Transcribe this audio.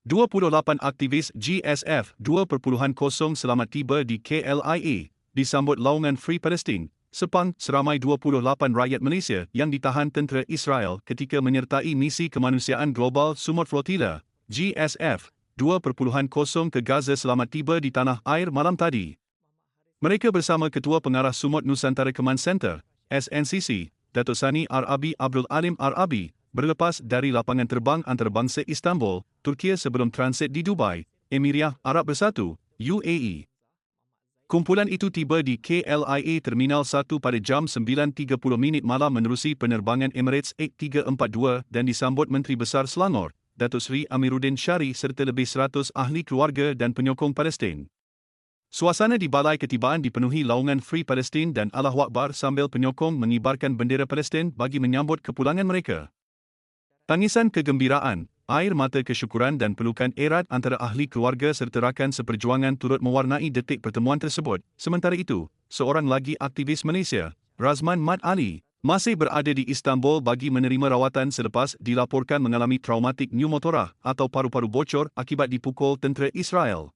28 aktivis GSF 2.0 selamat tiba di KLIA, disambut laungan Free Palestine. Sepang, seramai 28 rakyat Malaysia yang ditahan tentera Israel ketika menyertai misi kemanusiaan global Sumut Flotilla, GSF 2.0 ke Gaza selamat tiba di tanah air malam tadi. Mereka bersama Ketua Pengarah Sumut Nusantara Command Center, SNCC, Datuk Sani Arabi Abdul Alim Arabi, berlepas dari lapangan terbang antarabangsa Istanbul, Turki sebelum transit di Dubai, Emiria Arab Bersatu, UAE. Kumpulan itu tiba di KLIA Terminal 1 pada jam 9.30 malam menerusi penerbangan Emirates 8342 dan disambut Menteri Besar Selangor, Datuk Seri Amiruddin Syari serta lebih 100 ahli keluarga dan penyokong Palestin. Suasana di balai ketibaan dipenuhi laungan Free Palestine dan Allahu Akbar sambil penyokong mengibarkan bendera Palestin bagi menyambut kepulangan mereka. Tangisan kegembiraan, air mata kesyukuran dan pelukan erat antara ahli keluarga serta rakan seperjuangan turut mewarnai detik pertemuan tersebut. Sementara itu, seorang lagi aktivis Malaysia, Razman Mat Ali, masih berada di Istanbul bagi menerima rawatan selepas dilaporkan mengalami traumatik pneumotorah atau paru-paru bocor akibat dipukul tentera Israel.